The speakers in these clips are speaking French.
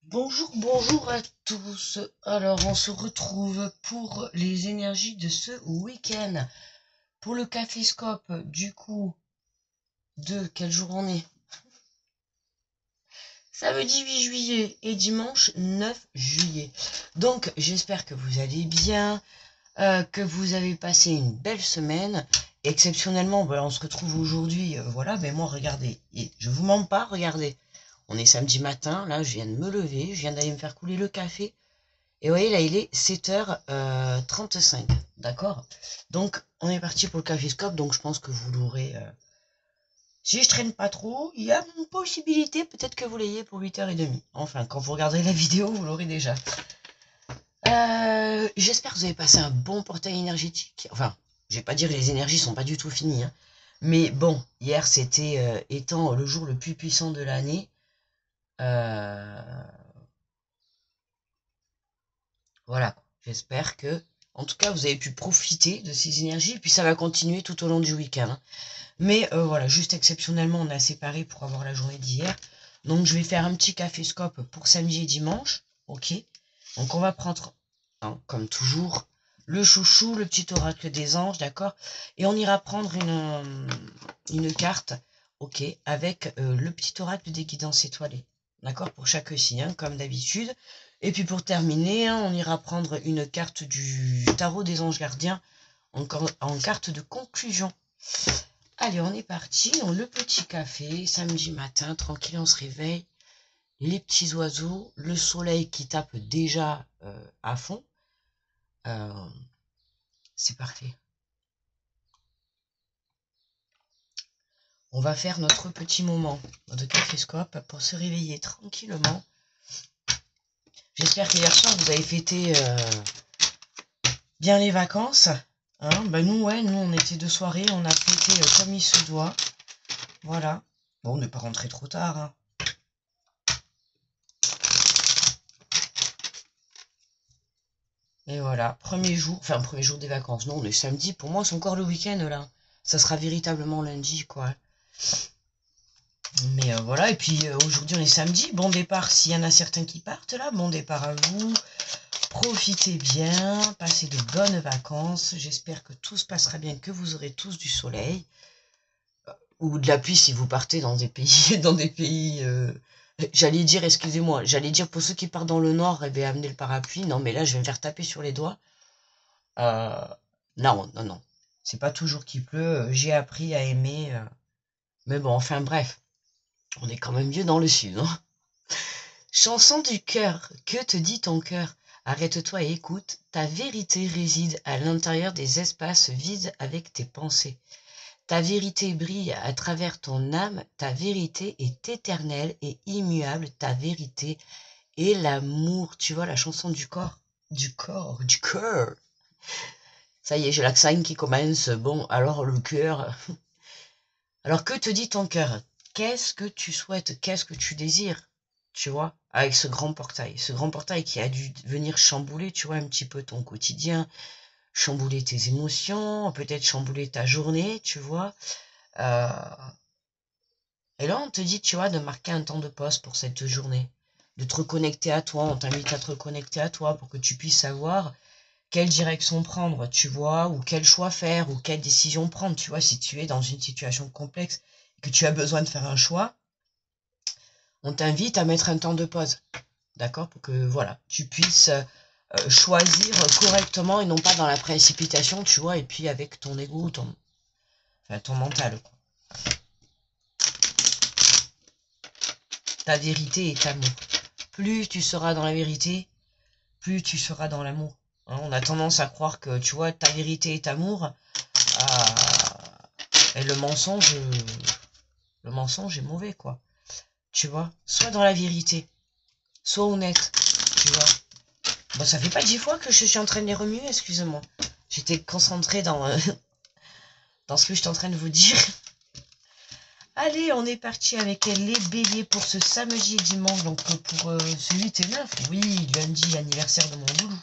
Bonjour, bonjour à tous. Alors, on se retrouve pour les énergies de ce week-end. Pour le Caféscope, du coup, de quel jour on est? Samedi 8 juillet et dimanche 9 juillet. Donc, j'espère que vous allez bien, que vous avez passé une belle semaine. Exceptionnellement, voilà, on se retrouve aujourd'hui, voilà, mais moi, regardez, et je vous mens pas, regardez. On est samedi matin, là, je viens de me lever, je viens d'aller me faire couler le café. Et vous voyez, là, il est 7h35, d'accord? Donc, on est parti pour le caféscope, donc je pense que vous l'aurez... Si je traîne pas trop, il y a une possibilité, peut-être que vous l'ayez pour 8h30. Enfin, quand vous regarderez la vidéo, vous l'aurez déjà. J'espère que vous avez passé un bon portail énergétique. Enfin, je vais pas dire que les énergies sont pas du tout finies, hein. Mais bon, hier, c'était, étant le jour le plus puissant de l'année, euh, voilà, j'espère que, en tout cas, vous avez pu profiter de ces énergies, et puis ça va continuer tout au long du week-end, hein. Mais voilà, juste exceptionnellement, on a séparé pour avoir la journée d'hier. Donc je vais faire un petit caféscope pour samedi et dimanche, ok. Donc on va prendre, hein, comme toujours, le chouchou, le petit oracle des anges, d'accord. Et on ira prendre une carte, ok, avec le petit oracle des guidances étoilées, d'accord, pour chaque signe, hein, comme d'habitude. Et puis pour terminer, hein, on ira prendre une carte du tarot des anges gardiens en carte de conclusion. Allez, on est parti. On le petit café, samedi matin, tranquille, on se réveille. Les petits oiseaux, le soleil qui tape déjà à fond. Euh, c'est parfait. On va faire notre petit moment de caféscope pour se réveiller tranquillement. J'espère qu'hier soir, vous avez fêté bien les vacances. Hein, ben nous, ouais, nous, on était de soirée, on a fêté comme il se doit. Voilà. Bon, on n'est pas rentré trop tard, hein. Et voilà, premier jour des vacances. Non, on est samedi. Pour moi, c'est encore le week-end, là. Ça sera véritablement lundi, quoi. Mais voilà, et puis aujourd'hui, on est samedi. Bon départ, s'il y en a certains qui partent, là. Bon départ à vous. Profitez bien, passez de bonnes vacances. J'espère que tout se passera bien, que vous aurez tous du soleil. Ou de la pluie si vous partez dans des pays, dans des pays... J'allais dire, excusez-moi, j'allais dire pour ceux qui partent dans le nord, eh bien, amenez le parapluie. Non, mais là, je vais me faire taper sur les doigts. Euh, non, non, non. C'est pas toujours qu'il pleut. J'ai appris à aimer. Mais bon, enfin bref. On est quand même mieux dans le sud, hein. Chanson du cœur. Que te dit ton cœur? Arrête-toi et écoute. Ta vérité réside à l'intérieur des espaces vides avec tes pensées. Ta vérité brille à travers ton âme. Ta vérité est éternelle et immuable. Ta vérité est l'amour. Tu vois la chanson du corps? Du corps, du cœur. Ça y est, j'ai l'accent qui commence. Bon, alors le cœur. Alors que te dit ton cœur? Qu'est-ce que tu souhaites? Qu'est-ce que tu désires? Tu vois, avec ce grand portail. Ce grand portail qui a dû venir chambouler, tu vois, un petit peu ton quotidien, chambouler tes émotions, peut-être chambouler ta journée, tu vois. Euh, Et là, on te dit, tu vois, de marquer un temps de pause pour cette journée, de te reconnecter à toi. On t'invite à te reconnecter à toi pour que tu puisses savoir quelle direction prendre, tu vois, ou quel choix faire, ou quelle décision prendre, tu vois, si tu es dans une situation complexe et que tu as besoin de faire un choix, on t'invite à mettre un temps de pause, d'accord, pour que, voilà, tu puisses choisir correctement et non pas dans la précipitation, tu vois, et puis avec ton ego, enfin, ton mental, quoi. Ta vérité est amour. Plus tu seras dans la vérité, plus tu seras dans l'amour. Hein, on a tendance à croire que, tu vois, ta vérité est amour, et le mensonge est mauvais, quoi. Tu vois, sois dans la vérité, sois honnête, tu vois. Bon, ça fait pas 10 fois que je suis en train de les remuer, excusez-moi. J'étais concentrée dans ce que je suis en train de vous dire. Allez, on est parti avec les béliers pour ce samedi et dimanche, donc pour ce 8 et 9. Oui, lundi, anniversaire de mon loulou.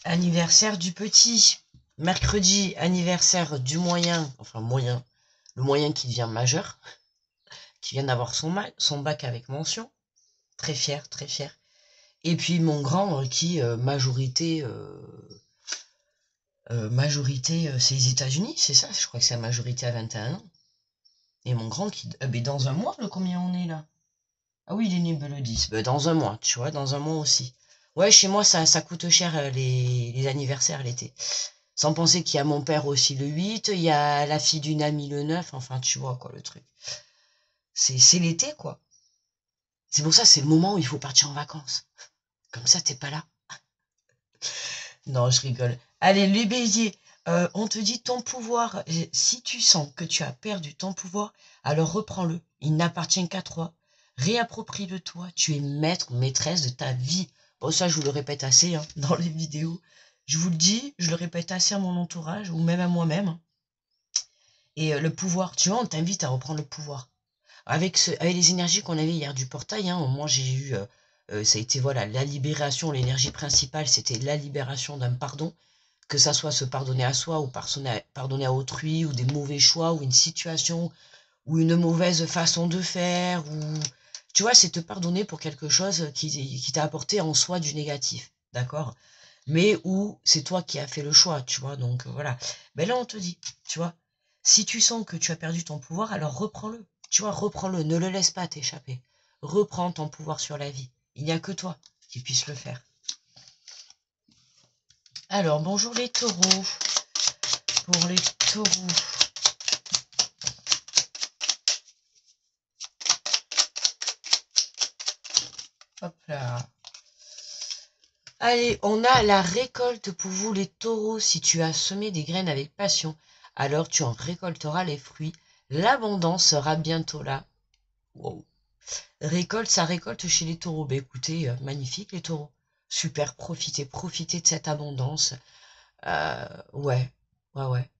Anniversaire du petit. Mercredi, anniversaire du moyen, enfin moyen, le moyen qui devient majeur, qui vient d'avoir son bac avec mention. très fier, très fier. Et puis mon grand qui, majorité, c'est les États-Unis, c'est ça, je crois que c'est la majorité à 21 ans. Et mon grand qui, ben dans un mois, le combien on est là? Ah oui, il est né le 10. Ben dans un mois, tu vois, dans un mois aussi. Ouais, chez moi, ça coûte cher les anniversaires l'été. Sans penser qu'il y a mon père aussi le 8, il y a la fille d'une amie le 9, enfin tu vois quoi le truc. C'est l'été quoi. C'est pour ça c'est le moment où il faut partir en vacances. Comme ça t'es pas là. Non, je rigole. Allez, les béliers, on te dit ton pouvoir. Si tu sens que tu as perdu ton pouvoir, alors reprends-le. Il n'appartient qu'à toi. Réapproprie-le toi. Tu es maître, maîtresse de ta vie. Bon, ça, je vous le répète assez dans les vidéos. Je vous le dis, je le répète assez à mon entourage ou même à moi-même. Et le pouvoir, tu vois, on t'invite à reprendre le pouvoir. Avec les énergies qu'on avait hier du portail, moi j'ai eu, ça a été voilà, la libération, l'énergie principale, c'était la libération d'un pardon, que ça soit se pardonner à soi ou pardonner à autrui, ou des mauvais choix, ou une situation, ou une mauvaise façon de faire, ou tu vois, c'est te pardonner pour quelque chose qui t'a apporté en soi du négatif, d'accord? Mais où c'est toi qui as fait le choix, tu vois, donc voilà. Mais là on te dit, tu vois, si tu sens que tu as perdu ton pouvoir, alors reprends-le. Tu vois, reprends-le, ne le laisse pas t'échapper. Reprends ton pouvoir sur la vie. Il n'y a que toi qui puisse le faire. Alors, bonjour les taureaux. Pour les taureaux. Hop là. Allez, on a la récolte pour vous les taureaux. Si tu as semé des graines avec passion, alors tu en récolteras les fruits. L'abondance sera bientôt là. Wow. Ça récolte chez les taureaux. Ben écoutez, magnifique les taureaux. Super, profitez de cette abondance. Ouais, ouais.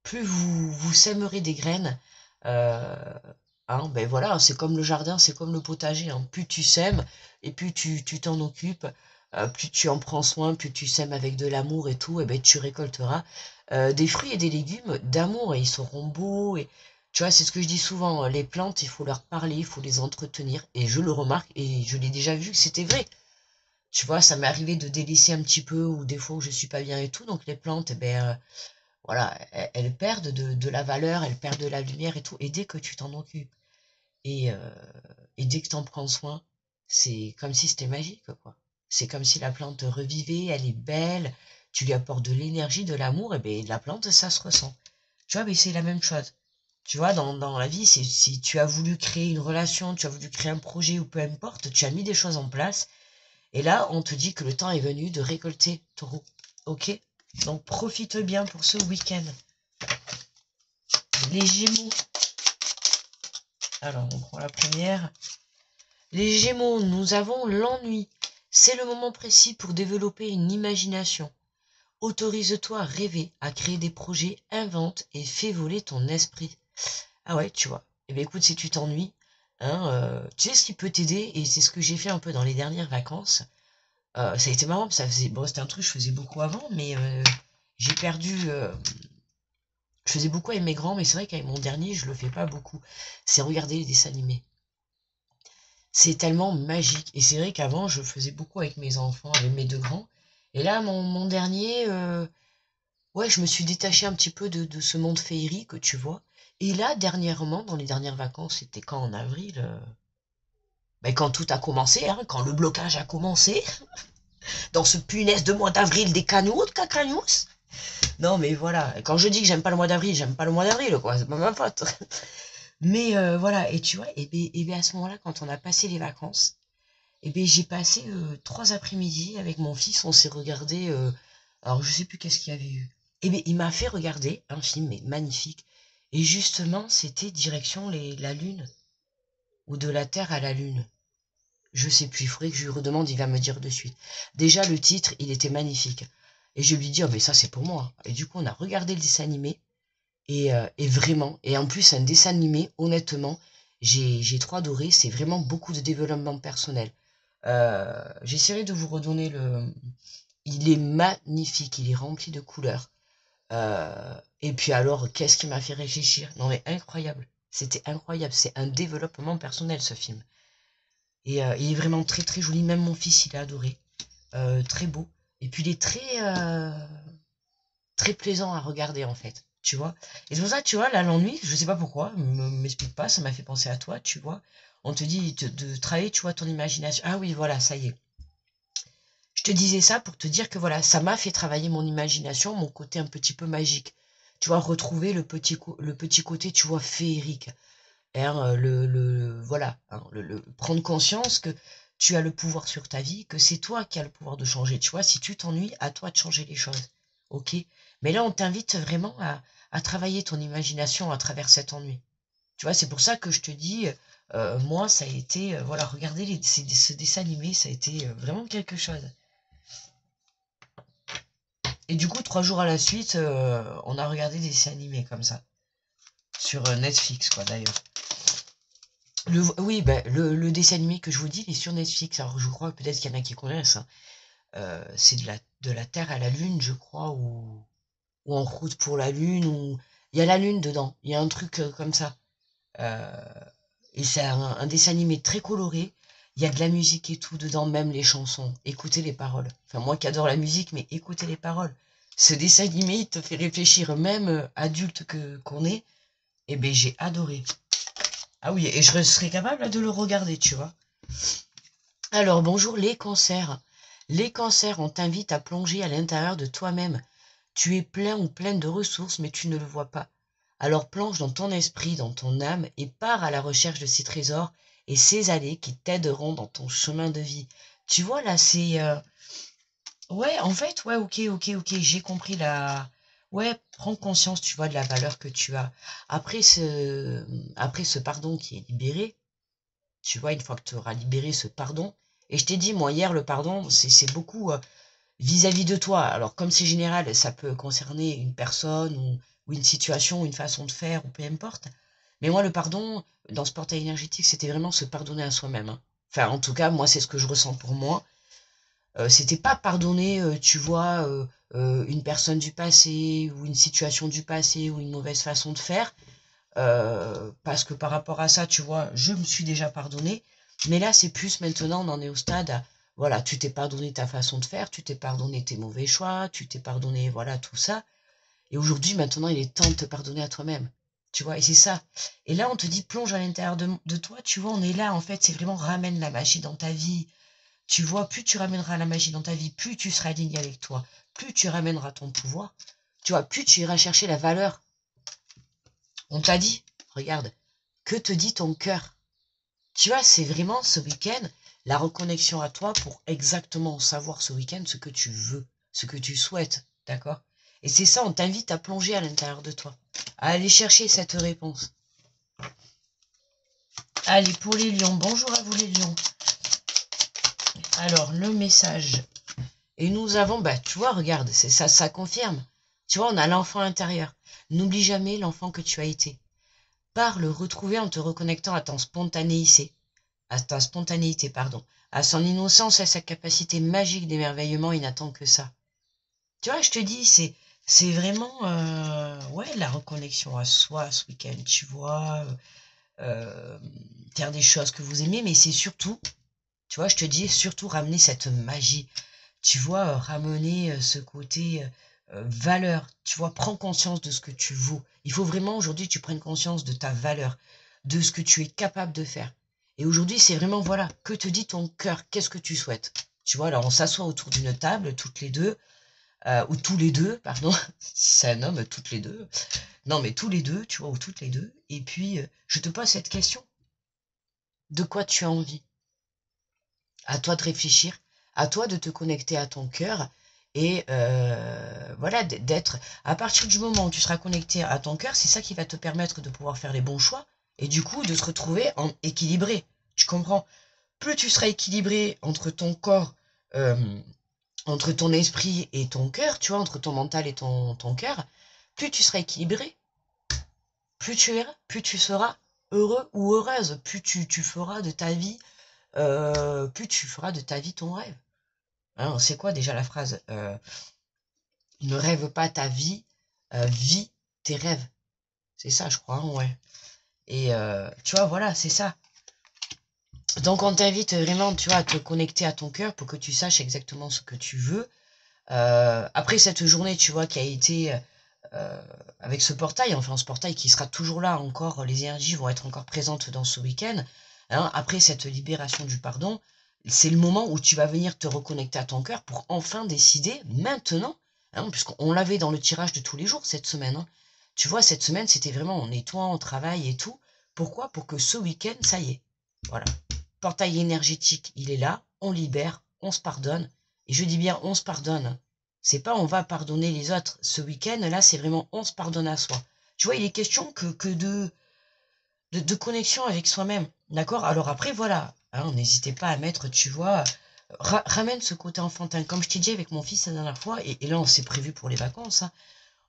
Plus vous sèmerez des graines, euh, ben voilà, c'est comme le jardin, c'est comme le potager. Plus tu sèmes et plus tu t'en occupes, plus tu en prends soin, plus tu sèmes avec de l'amour et tout, et ben tu récolteras des fruits et des légumes d'amour et ils seront beaux. Et tu vois, c'est ce que je dis souvent, les plantes, il faut leur parler, il faut les entretenir. Et je le remarque et je l'ai déjà vu que c'était vrai. Tu vois, ça m'est arrivé de délaisser un petit peu ou des fois où je suis pas bien et tout. Donc les plantes, eh ben voilà, elles perdent de la valeur, elles perdent de la lumière et tout. Et dès que tu t'en occupes et, euh, et dès que tu en prends soin, c'est comme si c'était magique, quoi. C'est comme si la plante revivait, elle est belle, tu lui apportes de l'énergie, de l'amour, et bien la plante, ça se ressent. Tu vois, mais c'est la même chose. Tu vois, dans la vie, si tu as voulu créer une relation, tu as voulu créer un projet ou peu importe, tu as mis des choses en place, et là, on te dit que le temps est venu de récolter, taureau. Ok? Donc profite bien pour ce week-end. Les Gémeaux. Alors, on prend la première. Les Gémeaux, nous avons l'ennui. C'est le moment précis pour développer une imagination. Autorise-toi à rêver, à créer des projets, invente et fais voler ton esprit. Ah ouais, tu vois. Eh bien écoute, si tu t'ennuies, tu sais ce qui peut t'aider, et c'est ce que j'ai fait un peu dans les dernières vacances. Ça a été marrant, bon, c'était un truc que je faisais beaucoup avant, mais j'ai perdu. Je faisais beaucoup avec mes grands, mais c'est vrai qu'avec mon dernier, je le fais pas beaucoup. C'est regarder les dessins animés. C'est tellement magique. Et c'est vrai qu'avant, je faisais beaucoup avec mes enfants, avec mes deux grands. Et là, mon dernier, ouais, je me suis détachée un petit peu de ce monde féerique, tu vois. Et là, dernièrement, dans les dernières vacances, c'était quand en avril, ben, quand tout a commencé, quand le blocage a commencé, dans ce punaise de mois d'avril des canous, cacanous. Non, mais voilà, quand je dis que j'aime pas le mois d'avril, j'aime pas le mois d'avril, quoi, c'est pas ma faute. Mais voilà, et tu vois, et bien à ce moment-là, quand on a passé les vacances, et bien j'ai passé 3 après-midi avec mon fils, on s'est regardé, alors je sais plus qu'est-ce qu'il y avait eu. Et bien il m'a fait regarder un film, mais magnifique, et justement c'était direction la Lune, ou de la Terre à la Lune. Je sais plus, il faudrait que je lui redemande, il va me dire de suite. Déjà le titre, il était magnifique. Et je lui dis, oh mais ça c'est pour moi. Et du coup on a regardé le dessin animé, et vraiment, et en plus un dessin animé, honnêtement, j'ai trop adoré, c'est vraiment beaucoup de développement personnel. J'essaierai de vous redonner le... Il est magnifique, il est rempli de couleurs. Et puis alors, qu'est-ce qui m'a fait réfléchir? Non mais incroyable, c'était incroyable, c'est un développement personnel ce film. Et il est vraiment très très joli. Même mon fils, il a adoré. Très beau. Et puis il est très plaisant à regarder en fait. Tu vois. Et c'est pour ça, tu vois, là, l'ennui, je sais pas pourquoi, m'explique pas, ça m'a fait penser à toi, tu vois. On te dit de travailler, tu vois, ton imagination. Ah oui, voilà, ça y est. Je te disais ça pour te dire que voilà, ça m'a fait travailler mon imagination, mon côté un petit peu magique. Tu vois, retrouver le petit côté, tu vois, féerique. Hein, voilà, hein, prendre conscience que tu as le pouvoir sur ta vie, que c'est toi qui as le pouvoir de changer. Tu vois, si tu t'ennuies, à toi de changer les choses. Ok. Mais là, on t'invite vraiment à travailler ton imagination à travers cet ennui. Tu vois, c'est pour ça que je te dis, moi, ça a été, voilà, regarder ce dessin animé, ça a été vraiment quelque chose. Et du coup, 3 jours à la suite, on a regardé des dessins animés comme ça. Sur Netflix, quoi, d'ailleurs. Oui, ben, le dessin animé que je vous dis, il est sur Netflix. Alors, je crois peut-être qu'il y en a qui connaissent. Hein. C'est de la Terre à la Lune, je crois, ou en route pour la Lune, ou... Il y a la Lune dedans. Il y a un truc comme ça. Euh, et c'est un dessin animé très coloré. Il y a de la musique et tout dedans, même les chansons. Écoutez les paroles. Enfin, moi qui adore la musique, mais écoutez les paroles. Ce dessin animé, il te fait réfléchir, même adulte qu'on est. Eh ben, j'ai adoré. Ah oui, et je serais capable de le regarder, tu vois. Alors, bonjour les cancers. Les cancers, on t'invite à plonger à l'intérieur de toi-même. Tu es plein ou pleine de ressources, mais tu ne le vois pas. Alors plonge dans ton esprit, dans ton âme, et pars à la recherche de ces trésors et ces allées qui t'aideront dans ton chemin de vie. Tu vois, là, c'est... Ouais, en fait, ouais, ok, j'ai compris la... Ouais, prends conscience, tu vois, de la valeur que tu as. Après ce pardon qui est libéré, tu vois, une fois que tu auras libéré ce pardon, et je t'ai dit, moi, hier, le pardon, c'est beaucoup vis-à-vis de toi. Alors, comme c'est général, ça peut concerner une personne ou une situation, ou une façon de faire, ou peu importe. Mais moi, le pardon, dans ce portail énergétique, c'était vraiment se pardonner à soi-même. Hein. Enfin, en tout cas, moi, c'est ce que je ressens pour moi. C'était pas pardonner, tu vois, une personne du passé, ou une situation du passé, ou une mauvaise façon de faire. Parce que par rapport à ça, tu vois, je me suis déjà pardonné. Mais là, c'est plus maintenant, on en est au stade, voilà, tu t'es pardonné ta façon de faire, tu t'es pardonné tes mauvais choix, tu t'es pardonné, voilà, tout ça. Et aujourd'hui, maintenant, il est temps de te pardonner à toi-même. Tu vois, et c'est ça. Et là, on te dit, plonge à l'intérieur de toi, tu vois, on est là, en fait, c'est vraiment ramène la magie dans ta vie. Tu vois, plus tu ramèneras la magie dans ta vie, plus tu seras aligné avec toi, plus tu ramèneras ton pouvoir. Tu vois, plus tu iras chercher la valeur. On t'a dit, regarde, que te dit ton cœur? Tu vois, c'est vraiment ce week-end, la reconnexion à toi pour exactement savoir ce week-end ce que tu veux, ce que tu souhaites, d'accord? Et c'est ça, on t'invite à plonger à l'intérieur de toi, à aller chercher cette réponse. Allez, pour les lions, bonjour à vous les lions. Alors, le message. Et nous avons, bah, tu vois, regarde, c'est ça, ça confirme. Tu vois, on a l'enfant intérieur. N'oublie jamais l'enfant que tu as été. Pars le retrouver en te reconnectant à ta spontanéité, pardon, à son innocence et à sa capacité magique d'émerveillement, il n'attend que ça. Tu vois, je te dis, c'est vraiment ouais, la reconnexion à soi ce week-end, tu vois, faire des choses que vous aimez, mais c'est surtout, tu vois, je te dis, surtout ramener cette magie, tu vois, ramener ce côté valeur, tu vois, prends conscience de ce que tu vaux. Il faut vraiment aujourd'hui que tu prennes conscience de ta valeur, de ce que tu es capable de faire. Et aujourd'hui, c'est vraiment, voilà, que te dit ton cœur, qu'est-ce que tu souhaites? Tu vois, alors on s'assoit autour d'une table, toutes les deux, ou tous les deux, pardon, c'est un homme, toutes les deux. Non, mais tous les deux, tu vois, ou toutes les deux. Et puis, je te pose cette question. De quoi tu as envie? À toi de réfléchir, à toi de te connecter à ton cœur et voilà, d'être... À partir du moment où tu seras connecté à ton cœur, c'est ça qui va te permettre de pouvoir faire les bons choix et du coup de se retrouver équilibré. Tu comprends? Plus tu seras équilibré entre ton corps, entre ton esprit et ton cœur, tu vois, entre ton mental et ton cœur, plus tu seras équilibré, plus tu seras heureux ou heureuse, plus tu feras de ta vie, plus tu feras de ta vie ton rêve. Hein, c'est quoi déjà la phrase ne rêve pas ta vie, vis tes rêves. C'est ça, je crois, hein, ouais. Et tu vois, voilà, c'est ça. Donc on t'invite vraiment, tu vois, à te connecter à ton cœur pour que tu saches exactement ce que tu veux. Après cette journée, tu vois, qui a été avec ce portail, enfin ce portail qui sera toujours là encore, les énergies vont être encore présentes dans ce week-end. Hein, après cette libération du pardon, c'est le moment où tu vas venir te reconnecter à ton cœur pour enfin décider maintenant, hein, puisqu'on l'avait dans le tirage de tous les jours cette semaine. Hein. Tu vois, cette semaine, c'était vraiment on nettoie, on travaille et tout. Pourquoi? Pour que ce week-end, ça y est. Voilà. Portail énergétique, il est là, on libère, on se pardonne. Et je dis bien on se pardonne. C'est pas on va pardonner les autres. Ce week-end, là, c'est vraiment on se pardonne à soi. Tu vois, il est question que de connexion avec soi-même. D'accord? Alors après, voilà. Hein, n'hésitez pas à mettre, tu vois, ramène ce côté enfantin. Comme je t'ai dit avec mon fils la dernière fois, et là, on s'est prévu pour les vacances. Hein,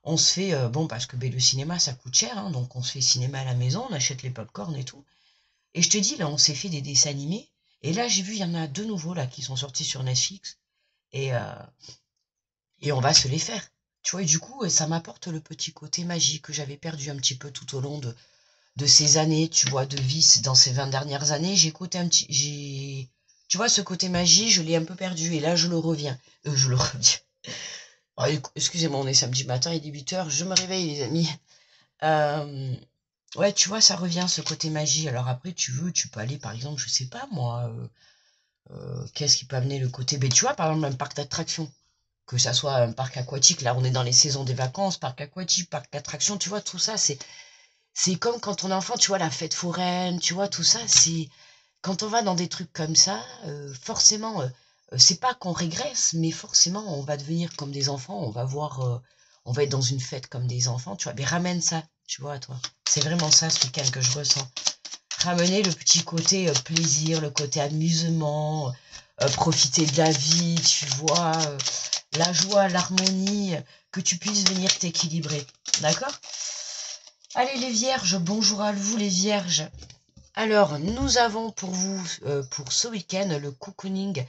on se fait, bon, parce que ben, le cinéma, ça coûte cher. Hein, donc, on se fait cinéma à la maison, on achète les pop-corn et tout. Et je te dis, là, on s'est fait des dessins animés. Et là, j'ai vu, il y en a deux nouveaux, là, qui sont sortis sur Netflix. Et, euh, et on va se les faire. Tu vois, et du coup, ça m'apporte le petit côté magique que j'avais perdu un petit peu tout au long de ces années, tu vois, de vie. Dans ces 20 dernières années, tu vois, ce côté magie, je l'ai un peu perdu. Et là, je le reviens. Je le reviens. Oh, excusez-moi, on est samedi matin, il est 8h, je me réveille, les amis. Euh, ouais, tu vois, ça revient, ce côté magie. Alors après, tu peux aller, par exemple, je sais pas, moi, qu'est-ce qui peut amener le côté... Ben, tu vois, par exemple, un parc d'attractions. Que ça soit un parc aquatique, là on est dans les saisons des vacances, parc aquatique, parc d'attractions, tu vois, tout ça, c'est comme quand on est enfant, tu vois, la fête foraine, tu vois, tout ça, c'est quand on va dans des trucs comme ça, forcément, c'est pas qu'on régresse, mais forcément, on va devenir comme des enfants, on va être dans une fête comme des enfants, tu vois, mais ramène ça, tu vois, toi. C'est vraiment ça ce week-end que je ressens. Ramener le petit côté plaisir, le côté amusement, profiter de la vie, tu vois, la joie, l'harmonie, que tu puisses venir t'équilibrer. D'accord? Allez les vierges, bonjour à vous les vierges. Alors, nous avons pour vous, pour ce week-end, le cocooning.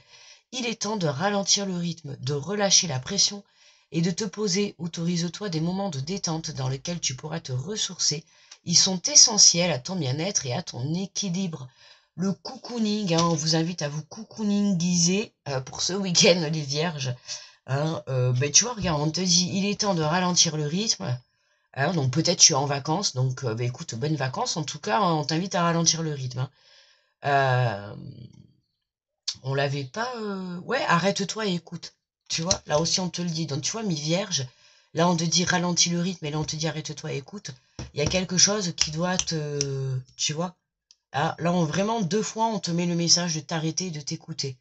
Il est temps de ralentir le rythme, de relâcher la pression et de te poser. Autorise-toi des moments de détente dans lesquels tu pourras te ressourcer. Ils sont essentiels à ton bien-être et à ton équilibre. Le cocooning, hein, on vous invite à vous cocooningiser pour ce week-end, les vierges. Hein, ben, tu vois, regarde, on te dit, il est temps de ralentir le rythme. Hein, donc peut-être tu es en vacances, donc ben, écoute, bonnes vacances. En tout cas, on t'invite à ralentir le rythme. Hein. Euh, on l'avait pas... Ouais, arrête-toi et écoute. Tu vois, là aussi on te le dit. Donc tu vois, mi-vierge, là on te dit ralentis le rythme, et là on te dit arrête-toi et écoute. Il y a quelque chose qui doit te... Tu vois, ah, là on, vraiment deux fois on te met le message de t'arrêter et de t'écouter.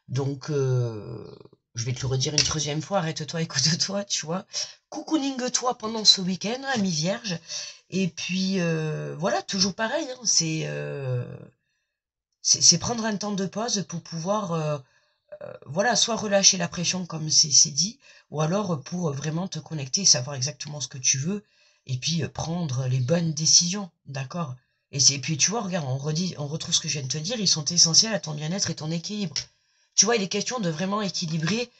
Donc, je vais te le redire une troisième fois, arrête-toi, écoute-toi, tu vois. Cocooning-toi pendant ce week-end, ami vierge. Et puis, voilà, toujours pareil, hein, c'est prendre un temps de pause pour pouvoir, voilà, soit relâcher la pression, comme c'est dit, ou alors pour vraiment te connecter, savoir exactement ce que tu veux, et puis prendre les bonnes décisions, d'accord? Et puis, tu vois, regarde, on retrouve ce que je viens de te dire, ils sont essentiels à ton bien-être et ton équilibre. Tu vois, il est question de vraiment équilibrer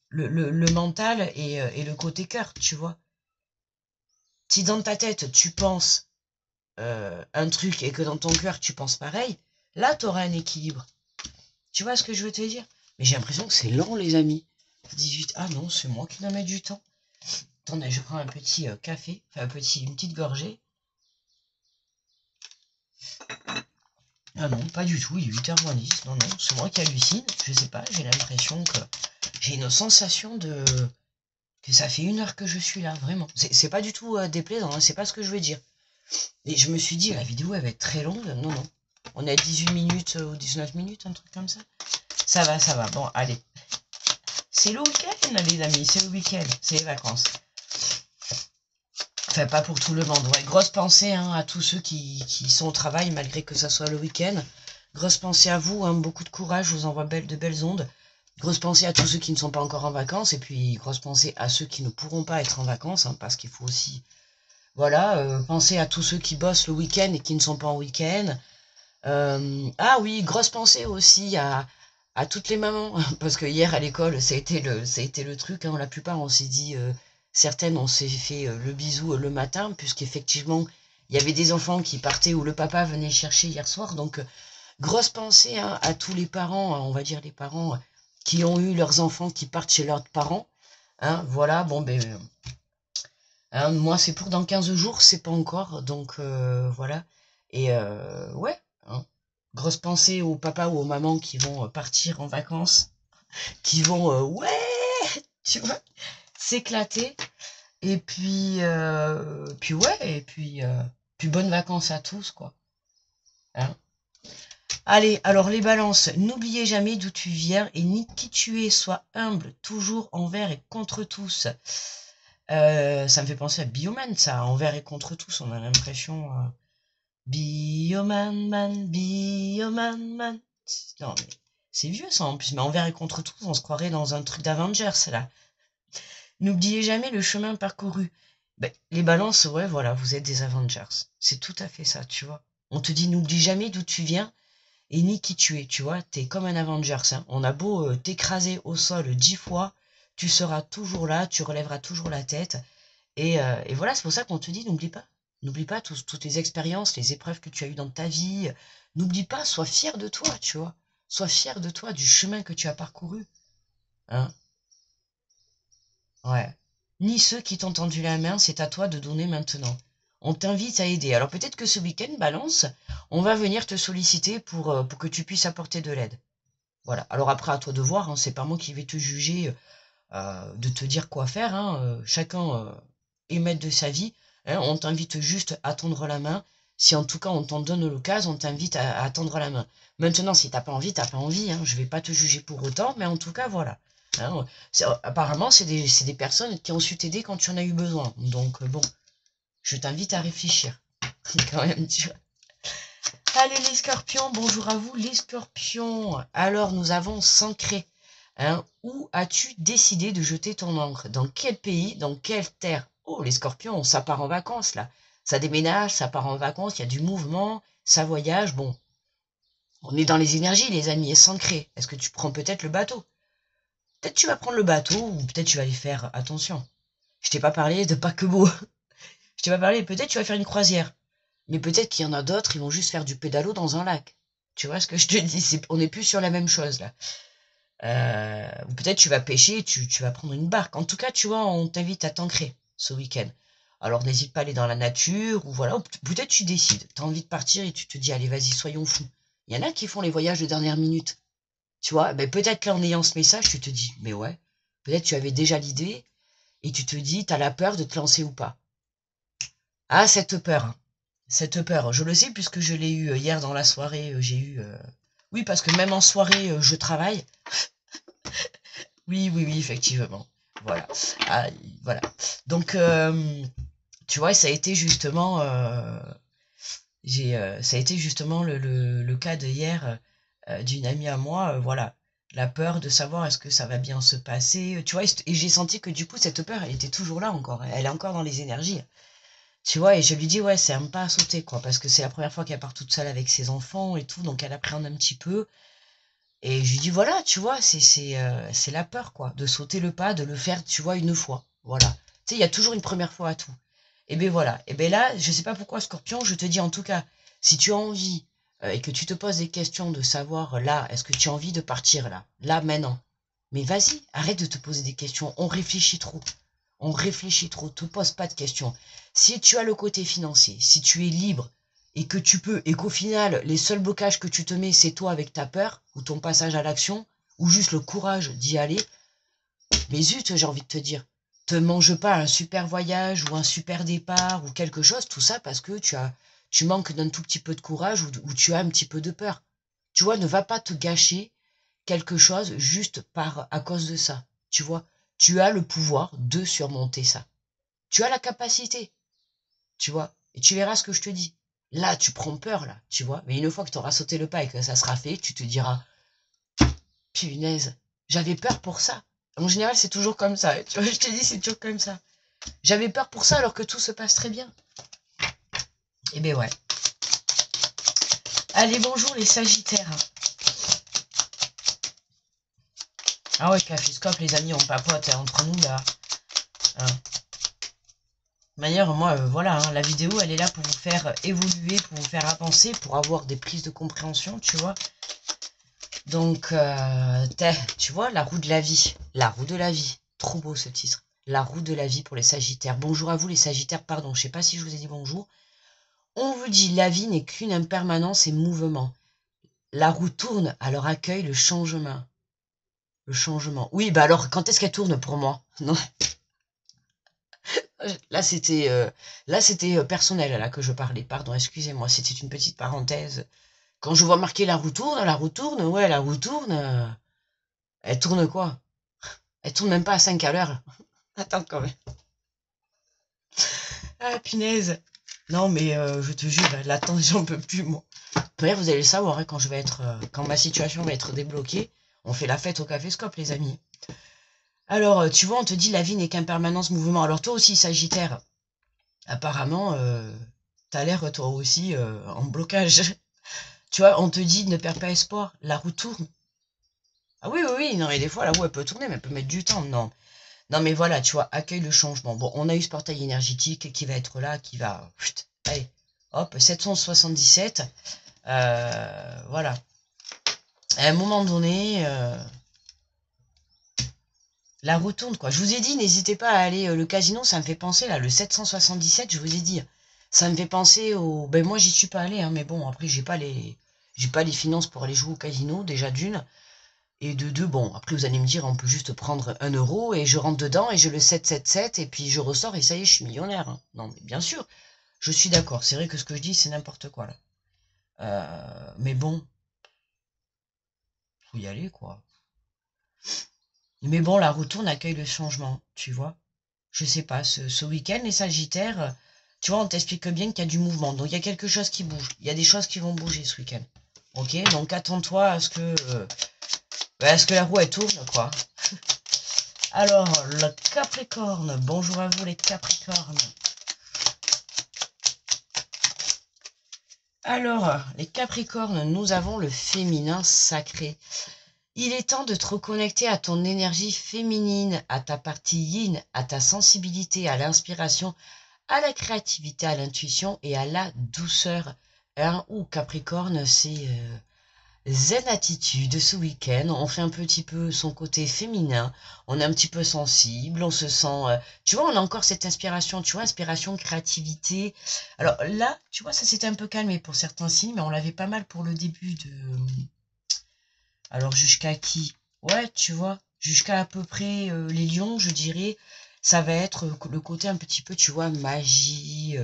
le mental et le côté cœur, tu vois. Si dans ta tête, tu penses un truc et que dans ton cœur, tu penses pareil, là, tu auras un équilibre. Tu vois ce que je veux te dire? Mais j'ai l'impression que c'est lent, les amis. 18. Ah non, c'est moi qui dois mettre du temps. Attendez, je prends un petit café, enfin une petite gorgée. Ah non, pas du tout, il est 8h moins 10. Non, non, c'est moi qui hallucine. Je sais pas, j'ai l'impression que j'ai une sensation que ça fait 1 heure que je suis là, vraiment. C'est pas du tout déplaisant, hein, c'est pas ce que je veux dire. Et je me suis dit, la vidéo, elle va être très longue. Non, non. On est à 18 minutes ou 19 minutes, un truc comme ça. Ça va, ça va. Bon, allez. C'est le week-end, les amis, c'est le week-end, c'est les vacances. Enfin, pas pour tout le monde. Ouais, grosse pensée hein, à tous ceux qui sont au travail, malgré que ça soit le week-end. Grosse pensée à vous, hein, beaucoup de courage, je vous envoie de belles ondes. Grosse pensée à tous ceux qui ne sont pas encore en vacances, et puis grosse pensée à ceux qui ne pourront pas être en vacances, hein, parce qu'il faut aussi, voilà, penser à tous ceux qui bossent le week-end et qui ne sont pas en week-end. Ah oui, grosse pensée aussi à toutes les mamans, parce que hier à l'école, ça a été le truc, hein, la plupart on s'est dit, certaines on s'est fait le bisou le matin, puisqu'effectivement Il y avait des enfants qui partaient où le papa venait chercher hier soir. Donc, grosse pensée hein, à tous les parents, on va dire les parents qui ont eu leurs enfants qui partent chez leurs parents. Hein, voilà, bon, ben... Hein, moi, c'est pour dans 15 jours, c'est pas encore. Donc, voilà. Et ouais, hein, grosse pensée aux papas ou aux mamans qui vont partir en vacances, qui vont, ouais, tu vois, s'éclater. Et puis ouais, et puis bonnes vacances à tous, quoi. Hein. Allez, alors les balances, n'oubliez jamais d'où tu viens et ni qui tu es, sois humble, toujours envers et contre tous. Ça me fait penser à Bioman, ça, envers et contre tous, on a l'impression... Bioman, man, Bioman, man. Non, mais c'est vieux ça en plus, mais envers et contre tous, on se croirait dans un truc d'Avengers, là. N'oubliez jamais le chemin parcouru. Ben, les balances, ouais, voilà, vous êtes des Avengers. C'est tout à fait ça, tu vois. On te dit, n'oublie jamais d'où tu viens et ni qui tu es, tu vois. T'es comme un Avengers. Hein. On a beau t'écraser au sol 10 fois, tu seras toujours là, tu relèveras toujours la tête. Et voilà, c'est pour ça qu'on te dit, n'oublie pas. N'oublie pas toutes les expériences, les épreuves que tu as eues dans ta vie. N'oublie pas, sois fier de toi, tu vois. Sois fier de toi, du chemin que tu as parcouru. Hein. Ouais. Ni ceux qui t'ont tendu la main, c'est à toi de donner maintenant. On t'invite à aider. Alors peut-être que ce week-end, Balance, on va venir te solliciter pour que tu puisses apporter de l'aide. Voilà. Alors après, à toi de voir, hein, c'est pas moi qui vais te juger, de te dire quoi faire. Hein, chacun est maître de sa vie. Hein, on t'invite juste à tendre la main. Si en tout cas on t'en donne l'occasion, on t'invite à tendre la main. Maintenant, si t'as pas envie, t'as pas envie. Hein, je vais pas te juger pour autant, mais en tout cas, voilà. Hein, apparemment, c'est des personnes qui ont su t'aider quand tu en as eu besoin. Donc, bon, je t'invite à réfléchir. Quand même, tu vois. Allez, les scorpions, bonjour à vous, les scorpions. Alors, nous avons s'ancrer. Hein, où as-tu décidé de jeter ton encre? Dans quel pays? Dans quelle terre? Oh, les scorpions, ça part en vacances, là. Ça déménage, ça part en vacances, il y a du mouvement, ça voyage. Bon, on est dans les énergies, les amis, et s'ancrer. Est-ce que tu prends peut-être le bateau? Peut-être tu vas prendre le bateau, ou peut-être tu vas aller faire attention. Je t'ai pas parlé de paquebot. Je t'ai pas parlé, peut-être tu vas faire une croisière. Mais peut-être qu'il y en a d'autres, ils vont juste faire du pédalo dans un lac. Tu vois ce que je te dis? On n'est plus sur la même chose, là. Ou peut-être tu vas pêcher, tu vas prendre une barque. En tout cas, tu vois, on t'invite à t'ancrer ce week-end. Alors n'hésite pas à aller dans la nature, ou voilà, ou peut-être tu décides. Tu as envie de partir et tu te dis, allez, vas-y, soyons fous. Il y en a qui font les voyages de dernière minute. Tu vois, mais peut-être là, en ayant ce message, tu te dis, mais ouais, peut-être tu avais déjà l'idée, et tu te dis, t'as la peur de te lancer ou pas. Ah, cette peur. Hein. Cette peur, je le sais puisque je l'ai eu hier dans la soirée, j'ai eu... Oui, parce que même en soirée, je travaille. Oui, oui, oui, effectivement. Voilà. Ah, voilà. Donc, tu vois, ça a été justement... ça a été justement le cas de hier d'une amie à moi, voilà. La peur de savoir est-ce que ça va bien se passer. Tu vois, et j'ai senti que du coup, cette peur, elle était toujours là encore. Elle est encore dans les énergies. Tu vois, et je lui dis, ouais, c'est un pas à sauter, quoi, parce que c'est la première fois qu'elle part toute seule avec ses enfants et tout, donc elle appréhende un petit peu. Et je lui dis, voilà, tu vois, c'est la peur, quoi, de sauter le pas, de le faire, tu vois, une fois. Voilà. Tu sais, il y a toujours une première fois à tout. Et ben voilà. Et ben là, je sais pas pourquoi, Scorpion, je te dis en tout cas, si tu as envie et que tu te poses des questions de savoir, là, est-ce que tu as envie de partir, là, maintenant. Mais vas-y, arrête de te poser des questions. On réfléchit trop. On réfléchit trop. Te pose pas de questions. Si tu as le côté financier, si tu es libre, et que tu peux, et qu'au final, les seuls blocages que tu te mets, c'est toi avec ta peur, ou ton passage à l'action, ou juste le courage d'y aller, mais zut, j'ai envie de te dire, te mange pas un super voyage, ou un super départ, ou quelque chose, tout ça, parce que tu manques d'un tout petit peu de courage, ou tu as un petit peu de peur. Tu vois, ne va pas te gâcher quelque chose juste à cause de ça. Tu vois, tu as le pouvoir de surmonter ça. Tu as la capacité, tu vois, et tu verras ce que je te dis. Là, tu prends peur, là, tu vois. Mais une fois que tu auras sauté le pas et que ça sera fait, tu te diras, punaise, j'avais peur pour ça. En général, c'est toujours comme ça. Tu vois, je te dis, c'est toujours comme ça. J'avais peur pour ça alors que tout se passe très bien. Eh ben ouais. Allez, bonjour les Sagittaires. Ah ouais, Caféscope, les amis, on papote hein, entre nous, là. Hein. manière, moi, voilà, hein, la vidéo, elle est là pour vous faire évoluer, pour vous faire avancer, pour avoir des prises de compréhension, tu vois. Donc, tu vois, la roue de la vie. La roue de la vie. Trop beau ce titre. La roue de la vie pour les Sagittaires. Bonjour à vous les Sagittaires, pardon, je sais pas si je vous ai dit bonjour. On vous dit, la vie n'est qu'une impermanence et mouvement. La roue tourne, alors accueille le changement. Le changement. Oui, bah alors, quand est-ce qu'elle tourne pour moi? Non. Là, c'était personnel là que je parlais. Pardon, excusez-moi, c'était une petite parenthèse. Quand je vois marquer la roue tourne, ouais, la roue tourne. Elle tourne quoi? Elle tourne même pas à 5 à l'heure. Attends quand même. Ah, punaise. Non, mais je te jure, là, attends, j'en peux plus, moi. D'ailleurs, vous allez le savoir, hein, quand je vais être, quand ma situation va être débloquée, on fait la fête au Café Scope, les amis. Alors, tu vois, on te dit la vie n'est qu'impermanence, mouvement. Alors toi aussi, Sagittaire, apparemment, t'as l'air toi aussi en blocage. Tu vois, on te dit ne perds pas espoir, la roue tourne. Ah oui, oui, oui, non, et des fois, la roue, elle peut tourner, mais elle peut mettre du temps, non. Non, mais voilà, tu vois, accueille le changement. Bon, on a eu ce portail énergétique qui va être là, qui va... Chut, allez, hop, 777. Voilà. À un moment donné, la roue tourne, quoi. Je vous ai dit, n'hésitez pas à aller... le casino, ça me fait penser, là, le 777, je vous ai dit. Ça me fait penser au... Ben, moi, j'y suis pas allé, hein, mais bon, après, j'ai pas les finances pour aller jouer au casino, déjà d'une. Et de deux, bon, après vous allez me dire, on peut juste prendre 1 € et je rentre dedans et je le 777 et puis je ressors et ça y est, je suis millionnaire. Hein. Non, mais bien sûr, je suis d'accord. C'est vrai que ce que je dis, c'est n'importe quoi, là. Mais bon, faut y aller, quoi. Mais bon, la roue tourne accueille le changement, tu vois. Je sais pas, ce week-end, les Sagittaires, tu vois, on t'explique bien qu'il y a du mouvement. Donc, il y a quelque chose qui bouge. Il y a des choses qui vont bouger ce week-end. Ok, donc attends-toi à ce que la roue, elle tourne, quoi. Alors, le Capricorne, bonjour à vous les Capricornes. Alors, les Capricornes, nous avons le féminin sacré. Il est temps de te reconnecter à ton énergie féminine, à ta partie yin, à ta sensibilité, à l'inspiration, à la créativité, à l'intuition et à la douceur. Ou Capricorne, c'est zen attitude ce week-end. On fait un petit peu son côté féminin. On est un petit peu sensible. On se sent... tu vois, on a encore cette inspiration. Tu vois, inspiration, créativité. Alors là, tu vois, ça s'était un peu calmé pour certains signes, mais on l'avait pas mal pour le début de... Alors jusqu'à qui? Ouais, tu vois, jusqu'à à peu près les lions, je dirais. Ça va être le côté un petit peu, tu vois, magie.